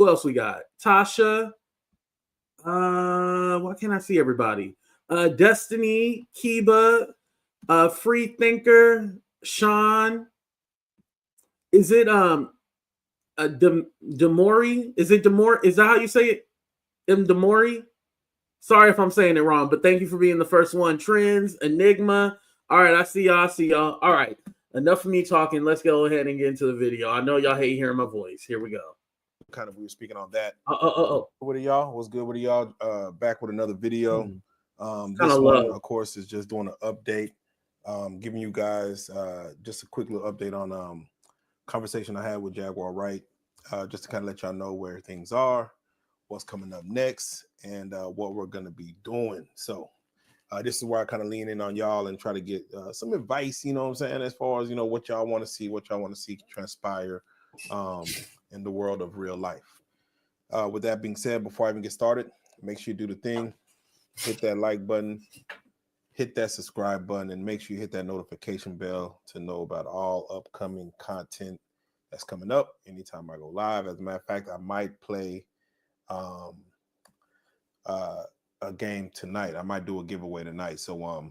Who else we got? Tasha. Why can't I see everybody? Destiny, Kiba, Free Thinker, Sean. Is it Demori? Is it Demori? Is that how you say it? Demori? Sorry if I'm saying it wrong, but thank you for being the first one. Trends, Enigma. All right, I see y'all. All right, enough of me talking. Let's go ahead and get into the video. I know y'all hate hearing my voice. Here we go. Kind of, we were speaking on that. What are y'all? What's good? What are y'all? Back with another video. This one, of course, is just doing an update, giving you guys just a quick little update on conversation I had with Jaguar Wright, just to kind of let y'all know where things are, what's coming up next, and what we're going to be doing. So this is where I kind of lean in on y'all and try to get some advice, you know what I'm saying, as far as, you know, what y'all want to see transpire in the world of real life. With that being said, before I even get started, make sure you do the thing, hit that like button, hit that subscribe button, and make sure you hit that notification bell to know about all upcoming content that's coming up anytime I go live. As a matter of fact, I might play a game tonight. I might do a giveaway tonight. So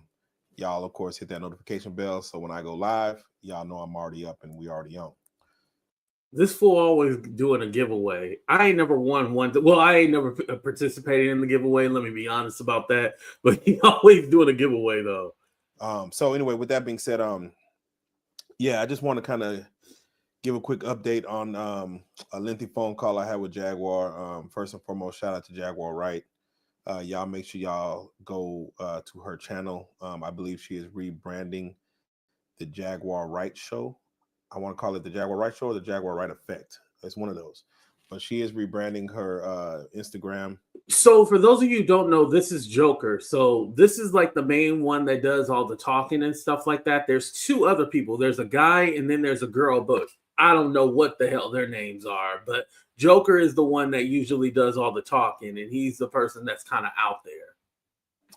y'all, of course, hit that notification bell so when I go live, y'all know I'm already up and we already on. This fool always doing a giveaway. I ain't never won one. Well, I ain't never participated in the giveaway. Let me be honest about that. But he always doing a giveaway though. So anyway, with that being said, yeah, I just want to kind of give a quick update on a lengthy phone call I had with Jaguar. First and foremost, shout out to Jaguar Wright. Y'all make sure y'all go to her channel. I believe she is rebranding the Jaguar Wright Show. I want to call it the Jaguar Wright Show or the Jaguar Wright Effect. It's one of those. But she is rebranding her Instagram. So for those of you who don't know, this is Joker. So this is like the main one that does all the talking and stuff like that. There's two other people. There's a guy and then there's a girl, but I don't know what the hell their names are. But Joker is the one that usually does all the talking, and he's the person that's kind of out there.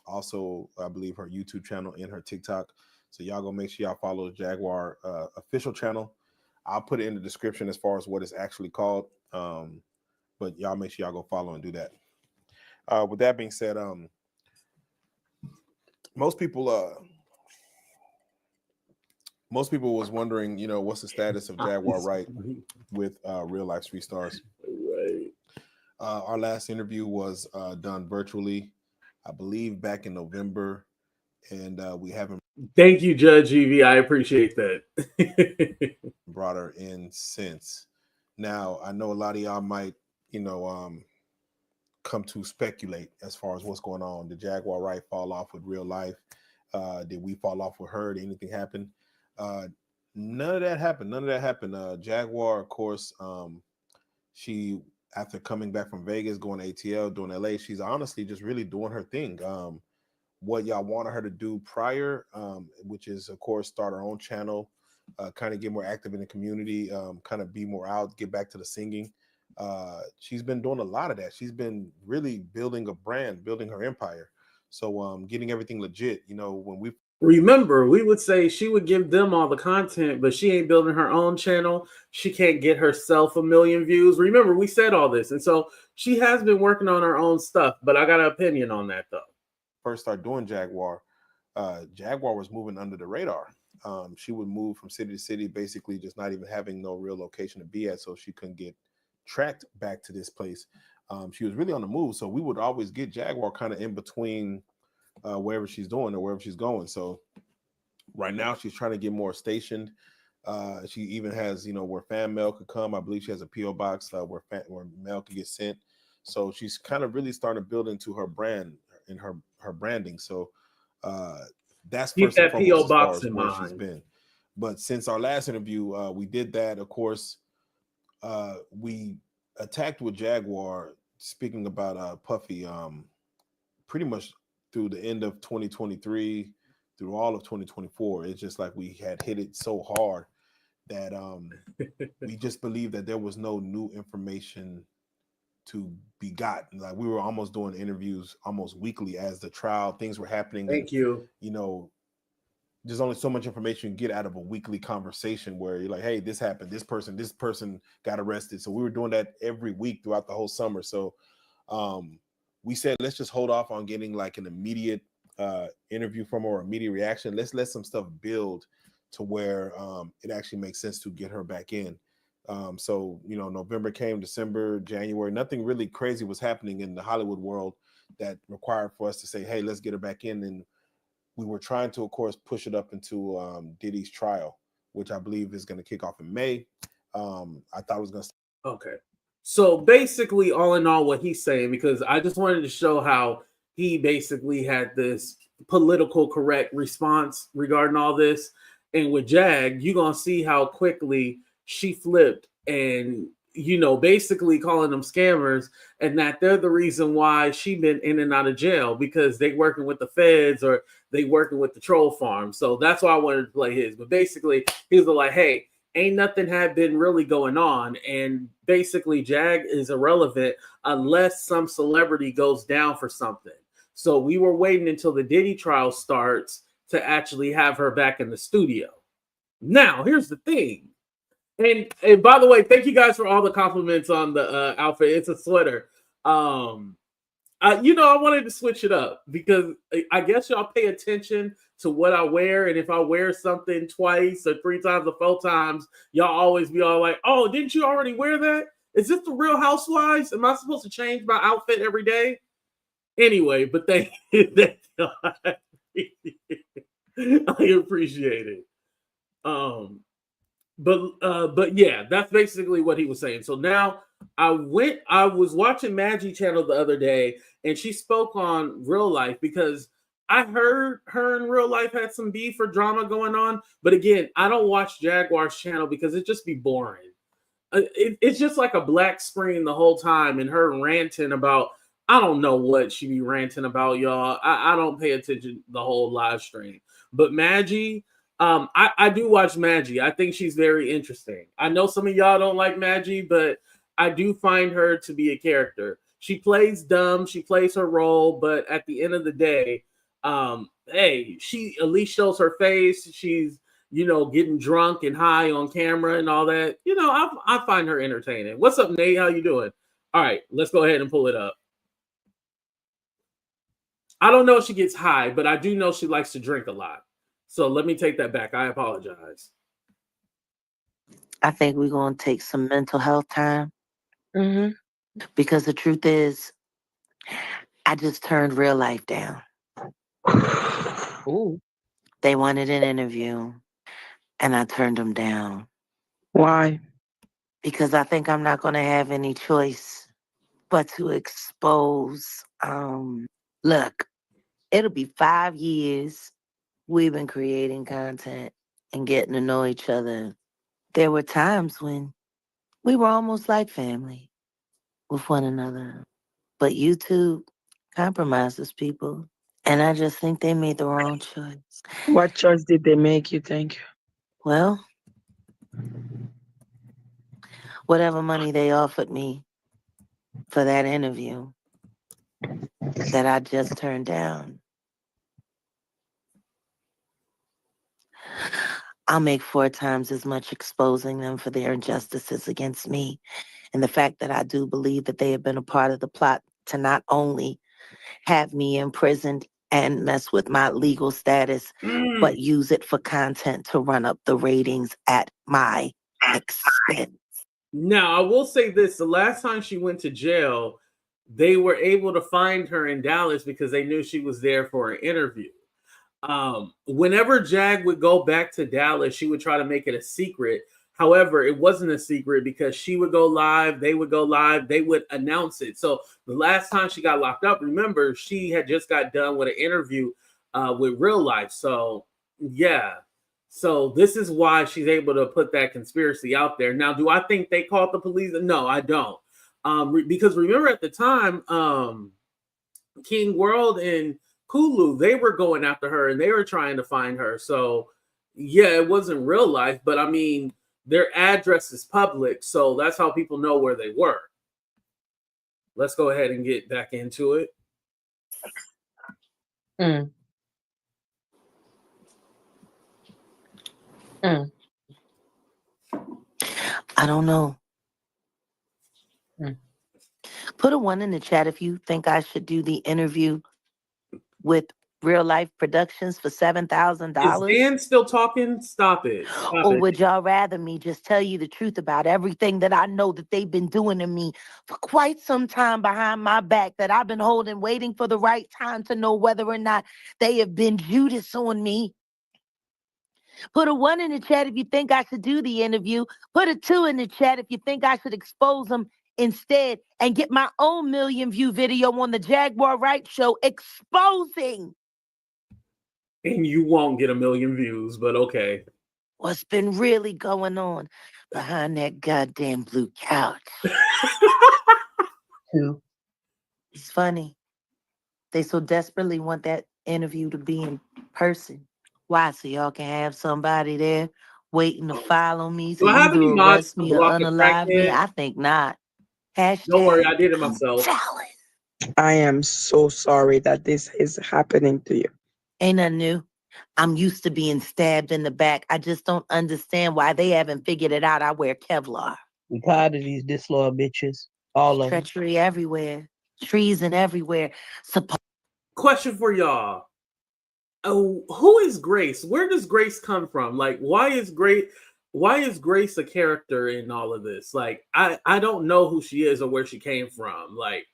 Also, I believe her YouTube channel and her TikTok. So y'all go make sure y'all follow Jaguar official channel. I'll put it in the description as far as what it's actually called. But y'all make sure y'all go follow and do that. With that being said, most people was wondering, you know, what's the status of Jaguar Wright with Real Life 3 Stars. Right. Our last interview was done virtually, I believe back in November, and we haven't. Thank you, Judge Evie. I appreciate that. Brought her in since. Now, I know a lot of y'all might, you know, come to speculate as far as what's going on. Did Jaguar Wright fall off with Real Life? Did we fall off with her? Did anything happen? None of that happened. Jaguar, of course, she, after coming back from Vegas, going to ATL, doing LA, she's honestly just really doing her thing. What y'all wanted her to do prior, which is, of course, start her own channel, kind of get more active in the community, kind of be more out, get back to the singing. She's been doing a lot of that. She's been really building a brand, building her empire. So getting everything legit, you know, when we remember, we would say she would give them all the content, but she ain't building her own channel. She can't get herself 1 million views. Remember, we said all this. And so she has been working on her own stuff, but I got an opinion on that though. First started doing Jaguar, Jaguar was moving under the radar. She would move from city to city, basically just not even having no real location to be at, so she couldn't get tracked back to this place. She was really on the move, so we would always get Jaguar kind of in between wherever she's doing or wherever she's going. So right now she's trying to get more stationed. She even has, you know, where fan mail could come. I believe she has a PO box where mail could get sent. So she's kind of really starting to build into her brand and her branding. So that's keep first and that foremost PO as far box as in where mind. she's been. But since our last interview, we did that. Of course, we attacked with Jaguar, speaking about Puffy, pretty much through the end of 2023, through all of 2024. It's just like we had hit it so hard that we just believed that there was no new information to be gotten. Like we were almost doing interviews almost weekly as the trial things were happening. Thank you. You know, there's only so much information you get out of a weekly conversation where you're like, hey, this happened, this person got arrested. So we were doing that every week throughout the whole summer. So we said, let's just hold off on getting like an immediate interview from her or immediate reaction. Let's let some stuff build to where it actually makes sense to get her back in. So, you know, November came, December, January, nothing really crazy was happening in the Hollywood world that required for us to say, hey, let's get her back in. And we were trying to, of course, push it up into Diddy's trial, which I believe is going to kick off in May. I thought it was going to. Okay. So basically, all in all, what he's saying, because I just wanted to show how he basically had this political correct response regarding all this. And with Jag, you're going to see how quickly she flipped and, you know, basically calling them scammers and that they're the reason why she been in and out of jail because they working with the feds or they working with the troll farm. So that's why I wanted to play his. But basically, he was like, hey, ain't nothing had been really going on. And basically, Jag is irrelevant unless some celebrity goes down for something. So we were waiting until the Diddy trial starts to actually have her back in the studio. Now, here's the thing. And by the way, thank you guys for all the compliments on the outfit. It's a sweater. You know, I wanted to switch it up because I guess y'all pay attention to what I wear. And if I wear something twice or 3 times or 4 times, y'all always be all like, oh, didn't you already wear that? Is this the Real Housewives? Am I supposed to change my outfit every day? Anyway, but thank you. I appreciate it. But yeah, that's basically what he was saying. So now I was watching Maggie channel the other day and she spoke on RealLyfe because I heard her and RealLyfe had some beef or drama going on. But again, I don't watch Jaguar's channel because it just be boring. It's just like a black screen the whole time and her ranting about, I don't know what she be ranting about, y'all. I don't pay attention the whole live stream. But Maggie, I do watch Maggie. I think she's very interesting. I know some of y'all don't like Maggie, but I do find her to be a character. She plays dumb, she plays her role, but at the end of the day, hey, she at least shows her face. She's, you know, getting drunk and high on camera and all that. You know, I find her entertaining. What's up, Nate? How you doing? All right, let's go ahead and pull it up. I don't know if she gets high, but I do know she likes to drink a lot. So let me take that back. I apologize. I think we're going to take some mental health time. Because the truth is, I just turned RealLyfe down. Ooh. They wanted an interview, and I turned them down. Why? Because I think I'm not going to have any choice but to expose. Look, it'll be 5 years we've been creating content and getting to know each other. There were times when we were almost like family with one another. But YouTube compromises people. And I just think they made the wrong choice. What choice did they make, you think? Well, whatever money they offered me for that interview that I just turned down, I'll make 4 times as much exposing them for their injustices against me. And the fact that I do believe that they have been a part of the plot to not only have me imprisoned and mess with my legal status, but use it for content to run up the ratings at my expense. Now, I will say this. The last time she went to jail, they were able to find her in Dallas because they knew she was there for an interview. Whenever Jag would go back to Dallas, she would try to make it a secret. However, it wasn't a secret because she would go live, they would go live, they would announce it. So the last time she got locked up, remember, she had just got done with an interview with RealLyfe. So yeah. So this is why she's able to put that conspiracy out there. Now, do I think they called the police? No, I don't. Because remember at the time, King World and Kulu, they were going after her and they were trying to find her. So yeah, it wasn't RealLyfe, but I mean, their address is public, so that's how people know where they were. Let's go ahead and get back into it. I don't know. Put a 1 in the chat if you think I should do the interview with RealLyfe Productions for $7,000. Is Dan still talking? Stop it. Or would y'all rather me just tell you the truth about everything that I know that they've been doing to me for quite some time behind my back, that I've been holding, waiting for the right time to know whether or not they have been Judas on me? Put a 1 in the chat if you think I should do the interview. Put a 2 in the chat if you think I should expose them instead and get my own 1,000,000-view video on the Jaguar Wright show exposing. And you won't get 1,000,000 views, but okay. What's been really going on behind that goddamn blue couch? It's funny. They so desperately want that interview to be in person. Why? So y'all can have somebody there waiting to follow me to either arrest me or unalive me? I think not. Hashtag don't worry, I did it myself. I am so sorry that this is happening to you. Ain't nothing new. I'm used to being stabbed in the back. I just don't understand why they haven't figured it out. I wear Kevlar. We tired of these disloyal bitches. All of them. Treachery everywhere. Treason everywhere. Question for y'all. Oh, who is Grace? Where does Grace come from? Like, why is Grace a character in all of this? Like, I don't know who she is or where she came from. Like,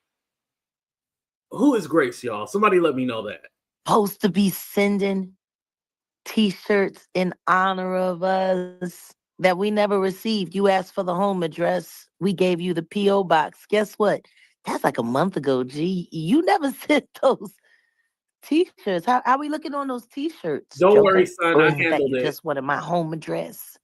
who is Grace, y'all? Somebody let me know that. Supposed to be sending T-shirts in honor of us that we never received. You asked for the home address. We gave you the P.O. box. Guess what? That's like a month ago, G. You never sent those T-shirts. How we looking on those T-shirts? Don't worry, son. I handled it. Just wanted my home address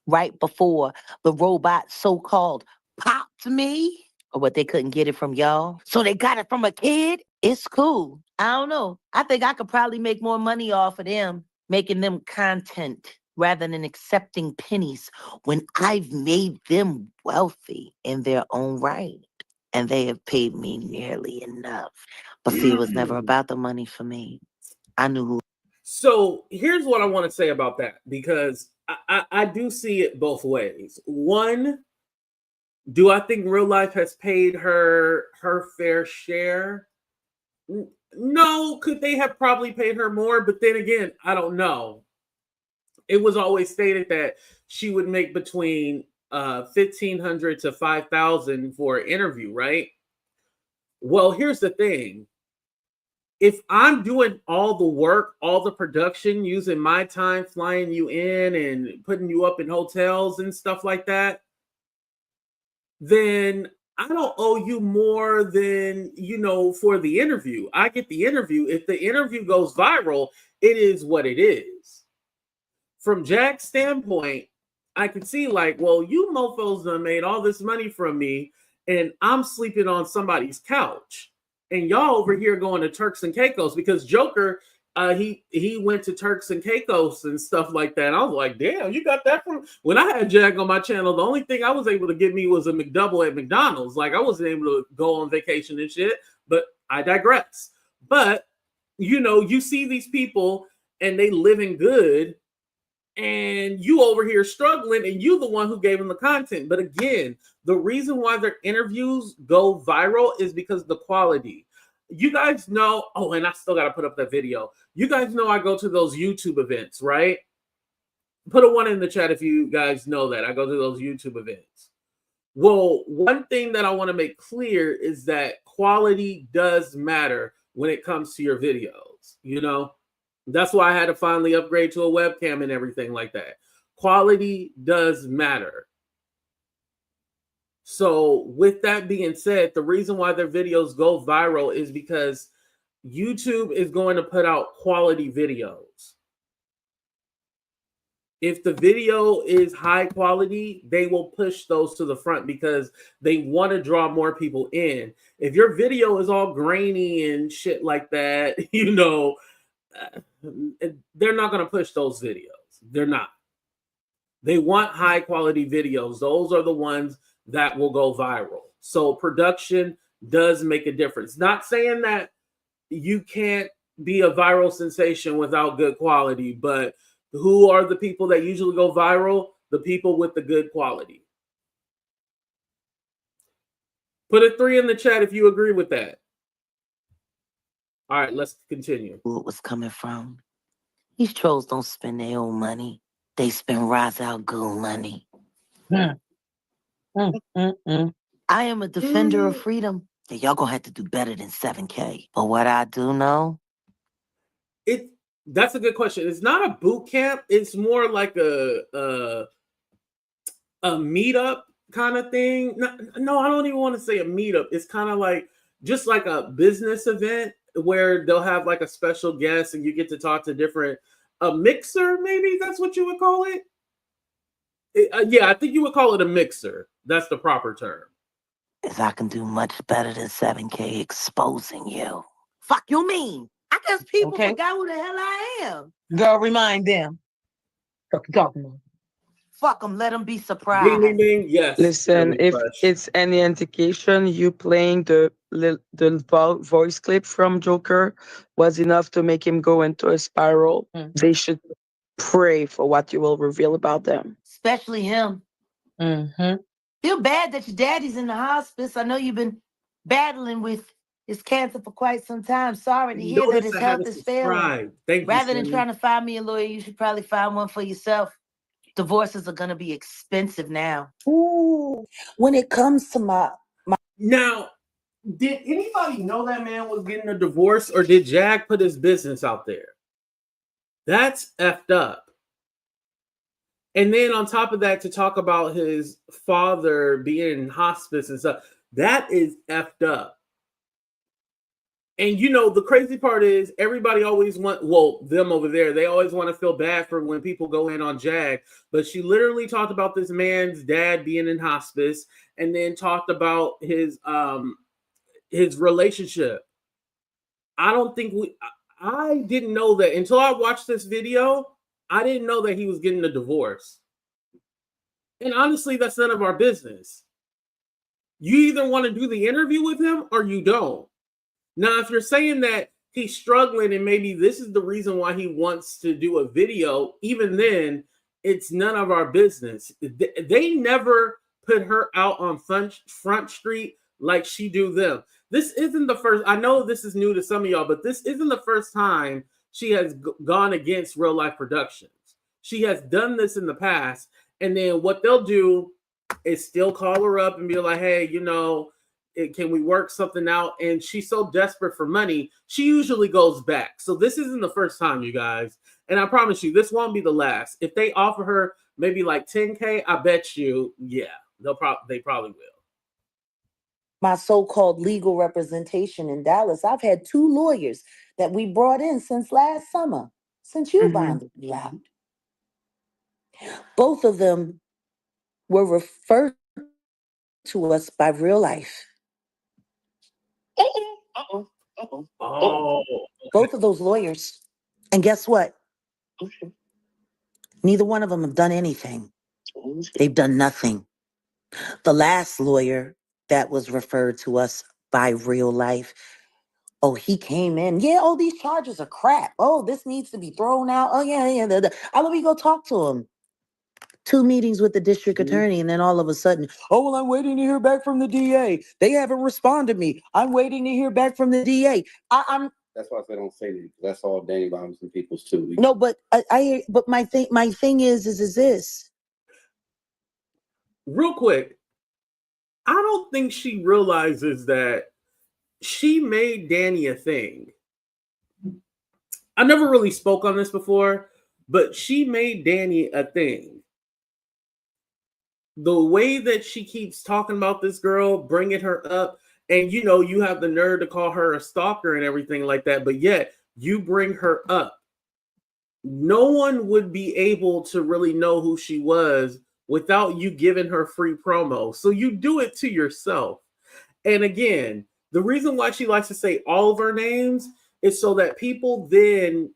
right before the robot so-called popped me, or what, they couldn't get it from y'all, so they got it from a kid. It's cool. I don't know. I think I could probably make more money off of them, making them content rather than accepting pennies when I've made them wealthy in their own right. And they have paid me nearly enough. But see, it was never about the money for me. I knew who. So here's what I want to say about that, because I do see it both ways. One, do I think RealLyfe has paid her fair share? No. Could they have probably paid her more? But then again, I don't know. It was always stated that she would make between $1,500 to $5,000 for an interview, right? Well, here's the thing. If I'm doing all the work, all the production, using my time, flying you in and putting you up in hotels and stuff like that, then I don't owe you more than, for the interview. I get the interview. If the interview goes viral, it is what it is. From Jack's standpoint, I can see like, well, you mofos done made all this money from me and I'm sleeping on somebody's couch. And y'all over here going to Turks and Caicos, because Joker, he went to Turks and Caicos and stuff like that. And I was like, damn, you got that from when I had Jag on my channel. The only thing I was able to get me was a McDouble at McDonald's. Like, I wasn't able to go on vacation and shit, but I digress. But, you see these people and they living good, and you over here struggling, and you the one who gave them the content. But again, the reason why their interviews go viral is because the quality. You guys know, and I still got to put up that video. You guys know I go to those YouTube events, right? Put a 1 in the chat if you guys know that. I go to those YouTube events. Well, one thing that I want to make clear is that quality does matter when it comes to your videos, That's why I had to finally upgrade to a webcam and everything like that. Quality does matter. So with that being said, the reason why their videos go viral is because YouTube is going to put out quality videos. If the video is high quality, they will push those to the front because they want to draw more people in. If your video is all grainy and shit like that, they're not going to push those videos. They're not. They want high quality videos. Those are the ones that will go viral. So production does make a difference. Not saying that you can't be a viral sensation without good quality, but Who are the people that usually go viral? The people with the good quality. Put a 3 in the chat if you agree with that. All right, let's continue. Who it was coming from. These trolls don't spend their own money. They spend Ra's al Ghul money. I am a defender of freedom. Yeah, y'all gonna have to do better than 7K. But what I do know, that's a good question. It's not a boot camp. It's more like a meetup kind of thing. No, I don't even want to say a meetup. It's kind of like just like a business event where they'll have like a special guest and you get to talk to a mixer, maybe that's what you would call it. Yeah, I think you would call it a mixer. That's the proper term. Is I can do much better than 7K exposing you. Fuck you mean? I guess people forgot who the hell I am. Girl, remind them. Fuck you talking about? Fuck them, let them be surprised. Ding, ding, ding. Yes. Listen, if it's any indication, you playing the voice clip from Joker was enough to make him go into a spiral. They should pray for what you will reveal about them. Especially him. Feel bad that your daddy's in the hospice. I know you've been battling with his cancer for quite some time. Sorry to hear that his health is failing. Rather than trying to find me a lawyer, you should probably find one for yourself. Divorces are going to be expensive now. Ooh, when it comes to my... Now, did anybody know that man was getting a divorce, or did Jag put his business out there? That's effed up. And then on top of that, to talk about his father being in hospice and stuff, that is effed up. And you know, the crazy part is everybody always them over there, they always want to feel bad for when people go in on Jag. But she literally talked about this man's dad being in hospice and then talked about his relationship. I didn't know that until I watched this video. I didn't know that he was getting a divorce. And honestly, that's none of our business. You either want to do the interview with him or you don't. Now, if you're saying that he's struggling and maybe this is the reason why he wants to do a video, even then, it's none of our business. They never put her out on Front Street like she do them. This isn't the first. I know this is new to some of y'all, but this isn't the first time she has gone against RealLyfe Productions. She has done this in the past. And then what they'll do is still call her up and be like, hey, you know, can we work something out? And she's so desperate for money, she usually goes back. So this isn't the first time, you guys. And I promise you, this won't be the last. If they offer her maybe like 10K, I bet you, yeah, they probably will. My so-called legal representation in Dallas, I've had 2 lawyers that we brought in since last summer, since you bonded me out. Both of them were referred to us by RealLyfe. Both of those lawyers. And guess what? Neither one of them have done anything. They've done nothing. The last lawyer that was referred to us by RealLyfe, he came in. Yeah, these charges are crap. This needs to be thrown out. Let me go talk to him. 2 meetings with the district attorney, and then all of a sudden, I'm waiting to hear back from the DA. They haven't responded to me. I'm waiting to hear back from the DA. That's why I don't say that. That's all Danny Robinson people's too. No, but but my thing is this. Real quick, I don't think she realizes that she made Danny a thing. I never really spoke on this before, but she made Danny a thing. The way that she keeps talking about this girl, bringing her up, and you know, you have the nerve to call her a stalker and everything like that, but yet you bring her up. No one would be able to really know who she was without you giving her free promo. So you do it to yourself. And again, the reason why she likes to say all of her names is so that people then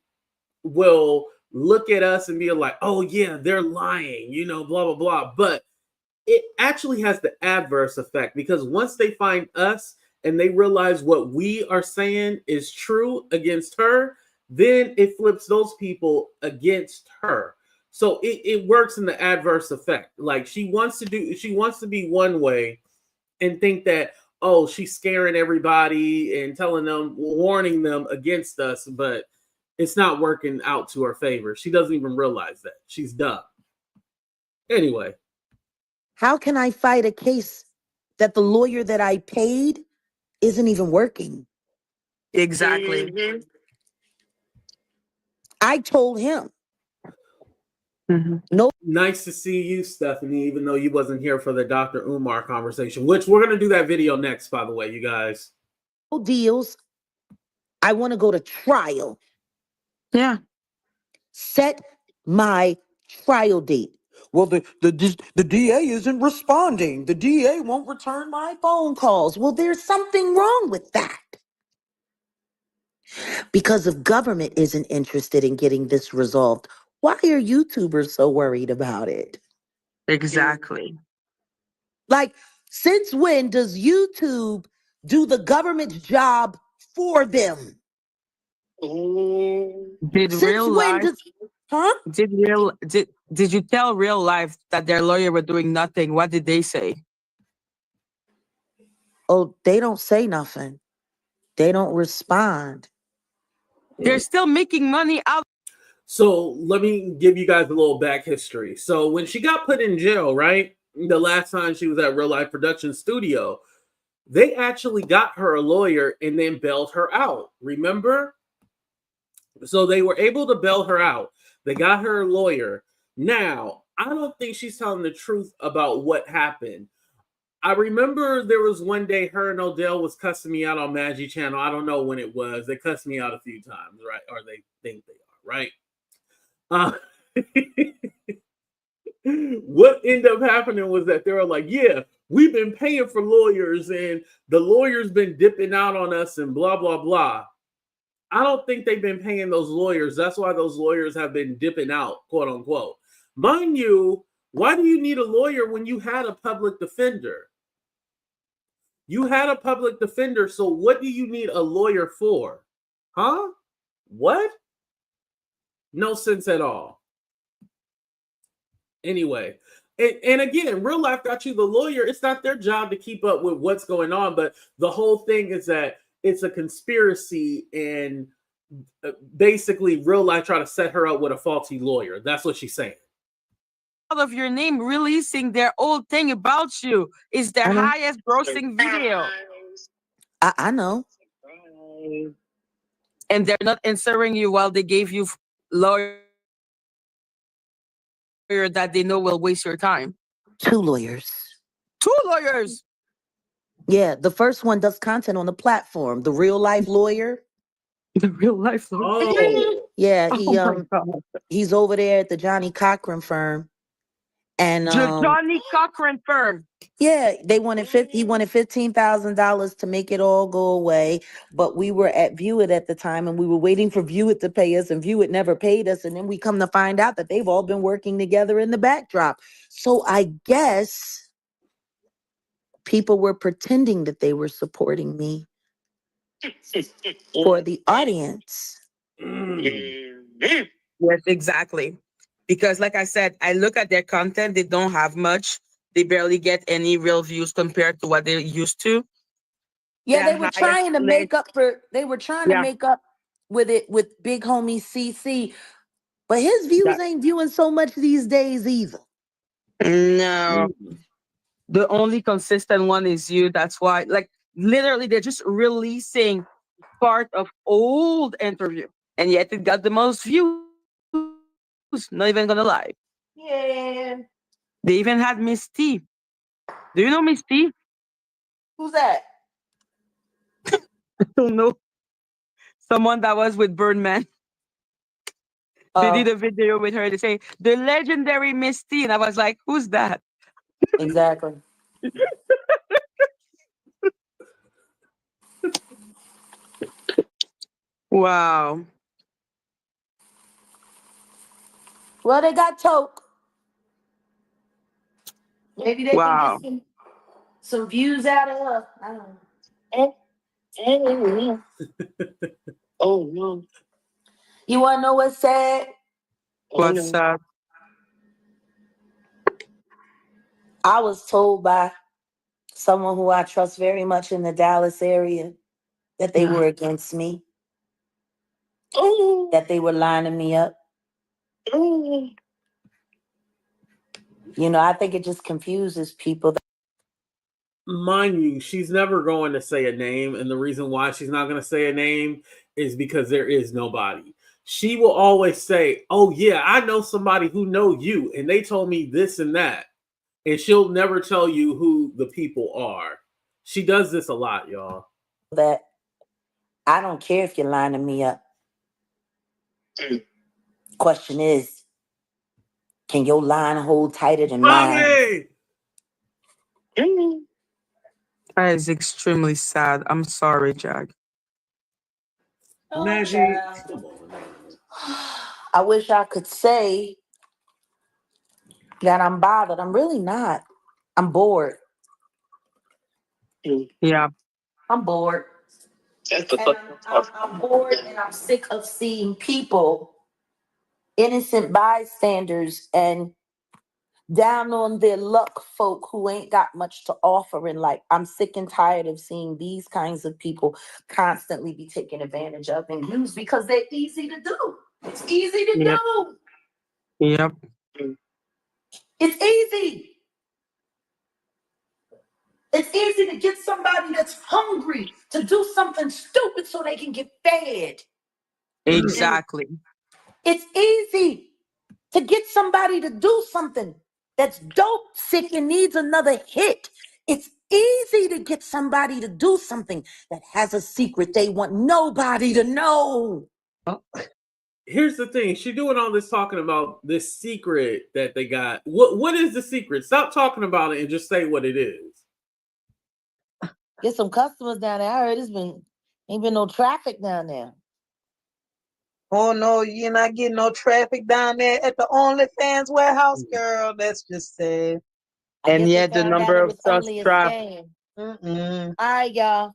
will look at us and be like, oh yeah, they're lying, you know, blah, blah, blah. But it actually has the adverse effect, because once they find us and they realize what we are saying is true against her, then it flips those people against her. So it works in the adverse effect. Like she wants to be one way and think that, oh, she's scaring everybody and telling them, warning them against us, but it's not working out to her favor. She doesn't even realize that. She's dumb. Anyway. How can I fight a case that the lawyer that I paid isn't even working? Exactly. Mm-hmm. I told him. Mm-hmm. No. Nice to see you, Stephanie, even though you wasn't here for the Dr. Umar conversation, which we're going to do that video next, by the way, you guys. No deals. I want to go to trial. Yeah. Set my trial date. Well, the DA isn't responding. The DA won't return my phone calls. Well, there's something wrong with that. Because if government isn't interested in getting this resolved, why are YouTubers so worried about it? Exactly. Like, since when does YouTube do the government's job for them? Did RealLyfe? Huh? Did you tell RealLyfe that their lawyer were doing nothing? What did they say? Oh, they don't say nothing. They don't respond. They're still making money out. So let me give you guys a little back history. So when she got put in jail, right? The last time she was at RealLyfe Productions studio, they actually got her a lawyer and then bailed her out. Remember? So they were able to bail her out. They got her a lawyer. Now, I don't think she's telling the truth about what happened. I remember there was one day her and Odell was cussing me out on Maggie Channel. I don't know when it was. They cussed me out a few times, right? Or they think they are, right? What ended up happening was that they were like, yeah, we've been paying for lawyers and the lawyers been dipping out on us and blah, blah, blah. I don't think they've been paying those lawyers. That's why those lawyers have been dipping out, quote unquote. Mind you, why do you need a lawyer when you had a public defender? You had a public defender, so what do you need a lawyer for? Huh? What? No sense at all. Anyway, and again, RealLyfe got you the lawyer. It's not their job to keep up with what's going on, but the whole thing is that it's a conspiracy, and basically RealLyfe try to set her up with a faulty lawyer. That's what she's saying. Of your name releasing their old thing about you is their highest grossing video. I know. And they're not answering you while they gave you lawyer that they know will waste your time. 2 lawyers. 2 lawyers. Yeah, the first one does content on the platform. The RealLyfe lawyer. The RealLyfe lawyer. Oh. Yeah, he's over there at the Johnny Cochran firm. And the Johnny Cochran firm. Yeah, he wanted $15,000 to make it all go away. But we were at View It at the time, and we were waiting for View It to pay us, and View It never paid us. And then we come to find out that they've all been working together in the backdrop. So I guess people were pretending that they were supporting me for the audience. Yes, exactly. Because like I said, I look at their content, they don't have much. They barely get any real views compared to what they used to. Yeah, they were trying to make up with it with big homie CC. But his views ain't viewing so much these days either. No. The only consistent one is you. That's why, like, literally, they're just releasing part of old interview. And yet it got the most views. Not even gonna lie. Yeah. They even had Miss T. Do you know Miss T? Who's that? I don't know. Someone that was with Birdman. They did a video with her. They say, the legendary Miss T. And I was like, who's that? Exactly. Wow. Well, they got Toke. Maybe they can get some views out of her. I don't know. Oh no. You want to know what's sad? What's sad? I was told by someone who I trust very much in the Dallas area that they were against me, that they were lining me up. You know, I think it just confuses people. Mind you, she's never going to say a name, and the reason why she's not going to say a name is because there is nobody. She will always say, "Oh yeah, I know somebody who know you, and they told me this and that," and she'll never tell you who the people are. She does this a lot, y'all. That I don't care if you're lining me up. Question is, can your line hold tighter than mine? That is extremely sad. I'm sorry, Jag. Maggie, I wish I could say that I'm bothered. I'm really not. I'm bored. Yeah. I'm bored. And I'm bored and I'm sick of seeing people, innocent bystanders, and down on their luck folk who ain't got much to offer in life. I'm sick and tired of seeing these kinds of people constantly be taken advantage of and used because they're easy to do. It's easy to do. Yep. It's easy. It's easy to get somebody that's hungry to do something stupid so they can get fed. Exactly. It's easy to get somebody to do something that's dope, sick, and needs another hit. It's easy to get somebody to do something that has a secret they want nobody to know. Here's the thing. She's doing all this talking about this secret that they got. What is the secret? Stop talking about it and just say what it is. Get some customers down there. I heard ain't been no traffic down there. Oh no, you're not getting no traffic down there at the OnlyFans warehouse, girl. That's just sad. And yet the number of trust traps. All right, y'all.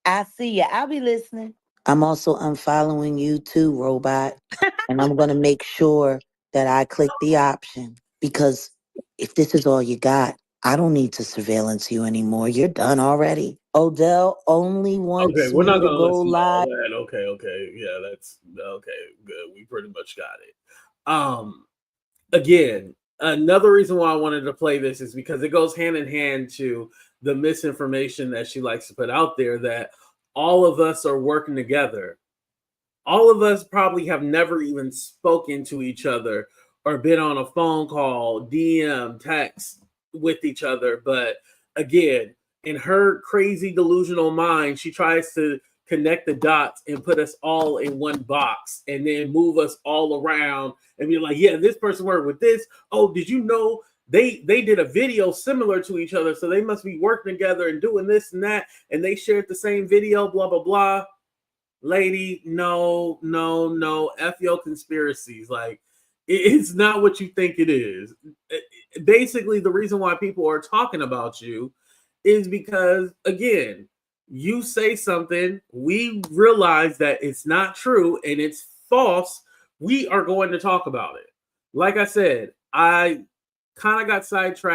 I see you. I'll be listening. I'm also unfollowing you too, robot. And I'm going to make sure that I click the option, because if this is all you got, I don't need to surveillance you anymore. You're done already. Odell only wants Okay, we're not me to gonna go listen to all live. that. Okay, yeah, that's okay. Good, we pretty much got it. Again, another reason why I wanted to play this is because it goes hand in hand to the misinformation that she likes to put out there, that all of us are working together. All of us probably have never even spoken to each other or been on a phone call, DM, text with each other. But again, in her crazy delusional mind, she tries to connect the dots and put us all in one box and then move us all around and be like, yeah, this person worked with this. Oh, did you know they did a video similar to each other? So they must be working together and doing this and that. And they shared the same video, blah, blah, blah. Lady, no. F your conspiracies. Like, it's not what you think it is. Basically, the reason why people are talking about you is because, again, you say something, we realize that it's not true and it's false. We are going to talk about it. Like I said, I kind of got sidetracked